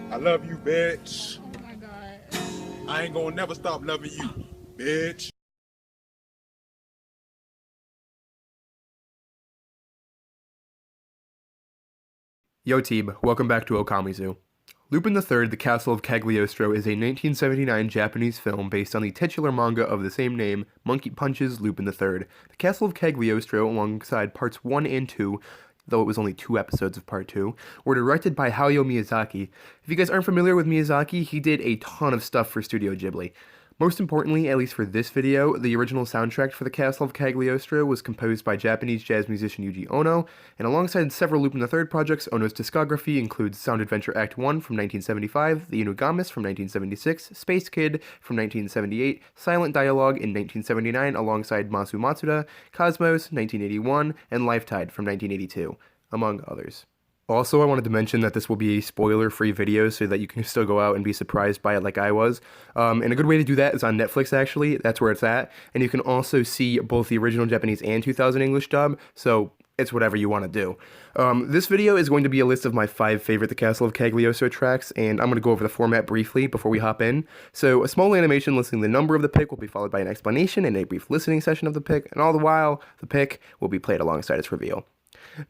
I love you, bitch. Oh my god. I ain't gonna never stop loving you, bitch. Yo team, welcome back to Okamizu. Lupin III, The Castle of Cagliostro is a 1979 Japanese film based on the titular manga of the same name, Monkey Punch's Lupin III. The Castle of Cagliostro, alongside parts 1 and 2, though it was only 2 episodes of part 2, were directed by Hayao Miyazaki. If you guys aren't familiar with Miyazaki, he did a ton of stuff for Studio Ghibli. Most importantly, at least for this video, the original soundtrack for the Castle of Cagliostro was composed by Japanese jazz musician Yuji Ono, and alongside several Lupin III projects, Ono's discography includes Sound Adventure Act 1 from 1975, The Inugamis from 1976, Space Kid from 1978, Silent Dialogue in 1979 alongside Masu Matsuda, Cosmos 1981, and Lifetide from 1982, among others. Also, I wanted to mention that this will be a spoiler-free video so that you can still go out and be surprised by it like I was. And a good way to do that is on Netflix, actually. That's where it's at. And you can also see both the original Japanese and 2000 English dub, so it's whatever you want to do. This video is going to be a list of my 5 favorite The Castle of Cagliostro tracks, and I'm going to go over the format briefly before we hop in. So, a small animation listing the number of the pick will be followed by an explanation and a brief listening session of the pick, and all the while, the pick will be played alongside its reveal.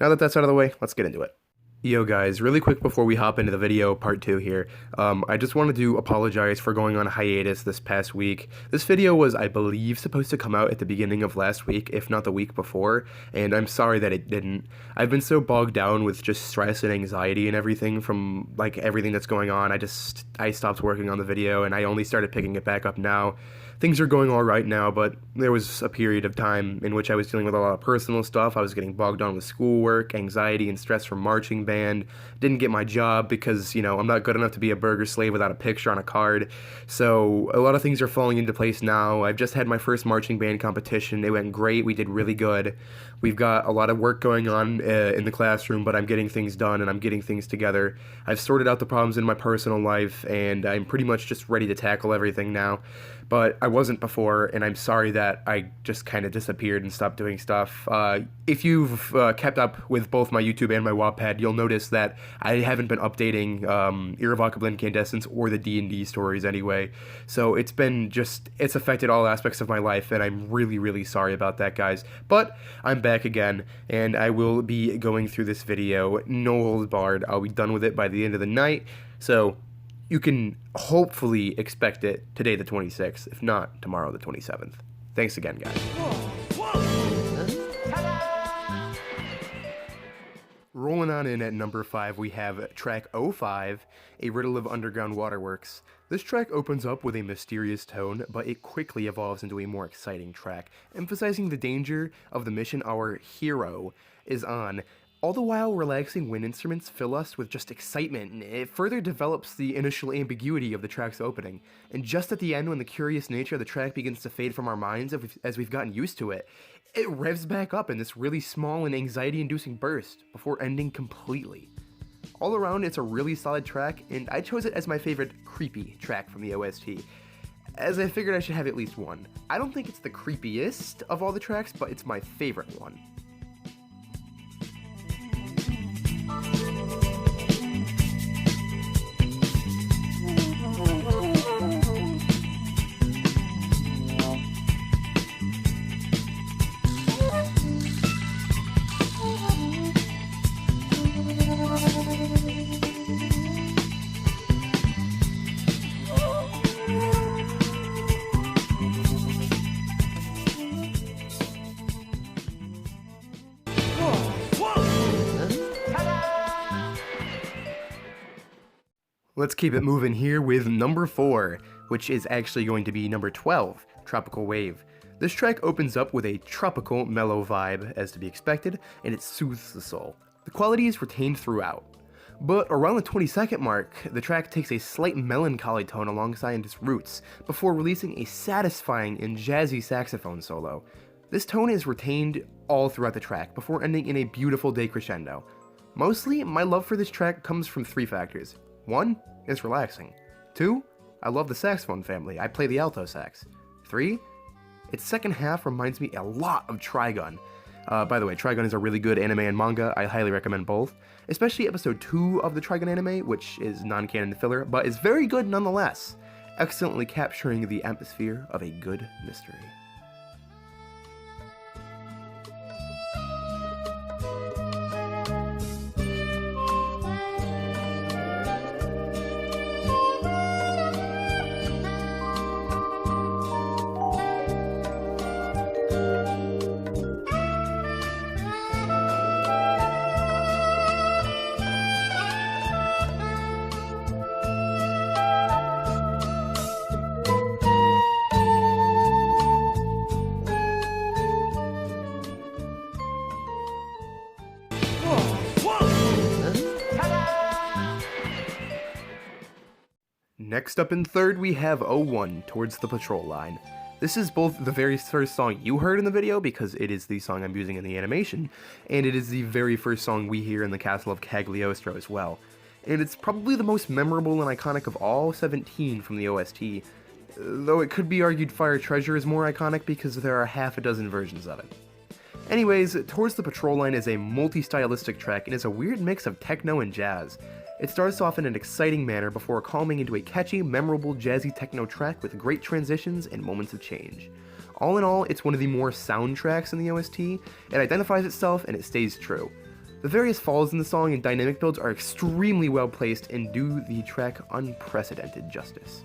Now that that's out of the way, let's get into it. Yo guys, really quick before we hop into the video part 2 here, I just wanted to apologize for going on hiatus this past week. This video was, I believe, supposed to come out at the beginning of last week, if not the week before, and I'm sorry that it didn't. I've been so bogged down with just stress and anxiety and everything from, like, everything that's going on. I stopped working on the video, and I only started picking it back up now. Things are going all right now, but there was a period of time in which I was dealing with a lot of personal stuff. I was getting bogged down with schoolwork, anxiety, and stress from marching band. Didn't get my job because, you know, I'm not good enough to be a burger slave without a picture on a card. So a lot of things are falling into place now. I've just had my first marching band competition. It went great. We did really good. We've got a lot of work going on in the classroom, but I'm getting things done and I'm getting things together. I've sorted out the problems in my personal life, and I'm pretty much just ready to tackle everything now. But I wasn't before, and I'm sorry that I just kind of disappeared and stopped doing stuff. If you've kept up with both my YouTube and my Wattpad, you'll notice that I haven't been updating Irrevocable Incandescence or the D&D stories anyway. So it's affected all aspects of my life, and I'm really, really sorry about that, guys. But I'm back again, and I will be going through this video, no holds barred. I'll be done with it by the end of the night, so you can hopefully expect it today the 26th, if not tomorrow the 27th. Thanks again, guys. Rolling on in at number 5, we have track 05, A Riddle of Underground Waterworks. This track opens up with a mysterious tone, but it quickly evolves into a more exciting track, emphasizing the danger of the mission our hero is on, all the while relaxing wind instruments fill us with just excitement, and it further develops the initial ambiguity of the track's opening. And just at the end, when the curious nature of the track begins to fade from our minds as we've gotten used to it, it revs back up in this really small and anxiety-inducing burst, before ending completely. All around, it's a really solid track, and I chose it as my favorite creepy track from the OST, as I figured I should have at least one. I don't think it's the creepiest of all the tracks, but it's my favorite one. Let's keep it moving here with number 4, which is actually going to be number 12, Tropical Wave. This track opens up with a tropical, mellow vibe, as to be expected, and it soothes the soul. The quality is retained throughout. But around the 20-second mark, the track takes a slight melancholy tone alongside its roots, before releasing a satisfying and jazzy saxophone solo. This tone is retained all throughout the track, before ending in a beautiful decrescendo. Mostly, my love for this track comes from 3 factors. 1, it's relaxing. 2, I love the saxophone family. I play the alto sax. 3, its second half reminds me a lot of Trigun. By the way, Trigun is a really good anime and manga. I highly recommend both, especially episode 2 of the Trigun anime, which is non-canon filler, but is very good nonetheless, excellently capturing the atmosphere of a good mystery. Next up in third, we have 01, Towards the Patrol Line. This is both the very first song you heard in the video, because it is the song I'm using in the animation, and it is the very first song we hear in the Castle of Cagliostro as well. And it's probably the most memorable and iconic of all 17 from the OST, though it could be argued Fire Treasure is more iconic because there are half a dozen versions of it. Anyways, Towards the Patrol Line is a multi-stylistic track and is a weird mix of techno and jazz. It starts off in an exciting manner before calming into a catchy, memorable, jazzy techno track with great transitions and moments of change. All in all, it's one of the more sound tracks in the OST. It identifies itself and it stays true. The various falls in the song and dynamic builds are extremely well placed and do the track unprecedented justice.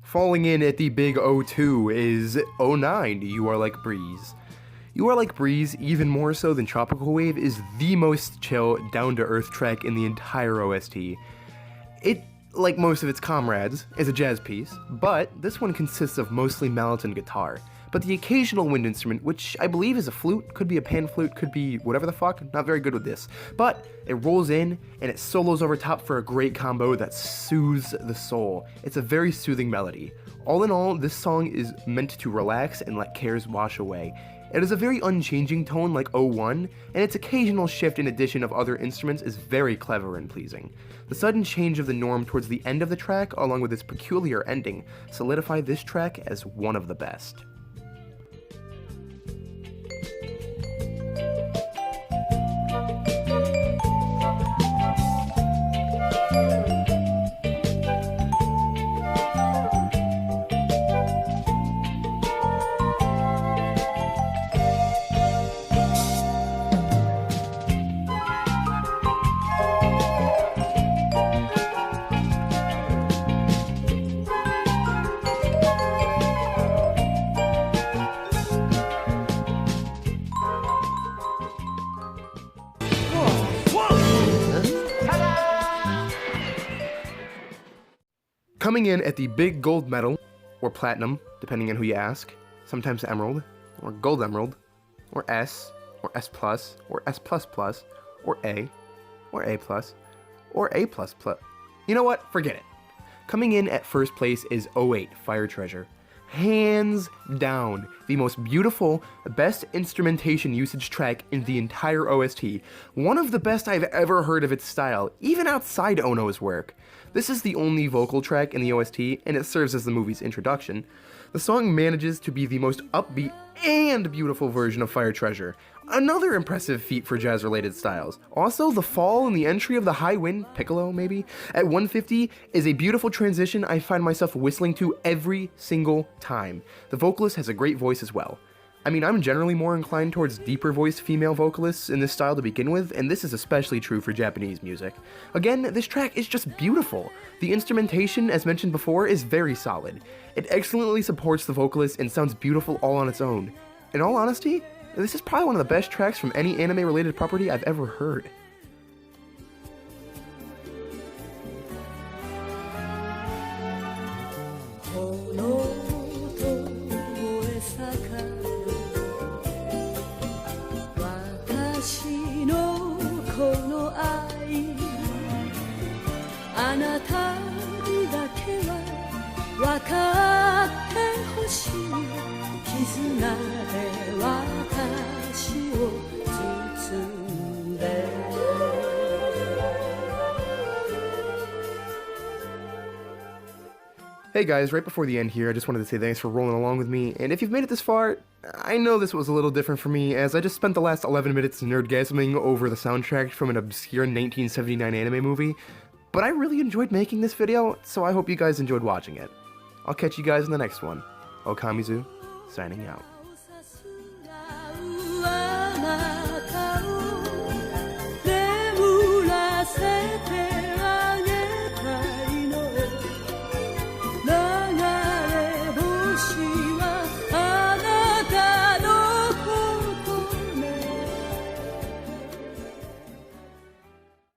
Falling in at the big 02 is 09, You Are Like Breeze. You Are Like Breeze, even more so than Tropical Wave, is the most chill, down-to-earth track in the entire OST. It, like most of its comrades, is a jazz piece, but this one consists of mostly mallet and guitar. But the occasional wind instrument, which I believe is a flute, could be a pan flute, could be whatever the fuck, not very good with this. But it rolls in, and it solos over top for a great combo that soothes the soul. It's a very soothing melody. All in all, this song is meant to relax and let cares wash away. It is a very unchanging tone like 01, and its occasional shift and addition of other instruments is very clever and pleasing. The sudden change of the norm towards the end of the track, along with its peculiar ending, solidify this track as one of the best. Coming in at the big gold medal, or platinum, depending on who you ask, sometimes emerald, or gold emerald, or S plus, or S++, or A plus, or A++. You know what? Forget it. Coming in at first place is 08, Fire Treasure. Hands down, the most beautiful, best instrumentation usage track in the entire OST. One of the best I've ever heard of its style, even outside Ono's work. This is the only vocal track in the OST, and it serves as the movie's introduction. The song manages to be the most upbeat and beautiful version of Fire Treasure. Another impressive feat for jazz-related styles. Also, the fall and the entry of the high wind, piccolo maybe, at 150 is a beautiful transition I find myself whistling to every single time. The vocalist has a great voice as well. I mean, I'm generally more inclined towards deeper voiced female vocalists in this style to begin with, and this is especially true for Japanese music. Again, this track is just beautiful. The instrumentation, as mentioned before, is very solid. It excellently supports the vocalist and sounds beautiful all on its own. In all honesty, this is probably one of the best tracks from any anime-related property I've ever heard. Hey guys, right before the end here, I just wanted to say thanks for rolling along with me, and if you've made it this far, I know this was a little different for me, as I just spent the last 11 minutes nerdgasming over the soundtrack from an obscure 1979 anime movie, but I really enjoyed making this video, so I hope you guys enjoyed watching it. I'll catch you guys in the next one. Okamizu, signing out.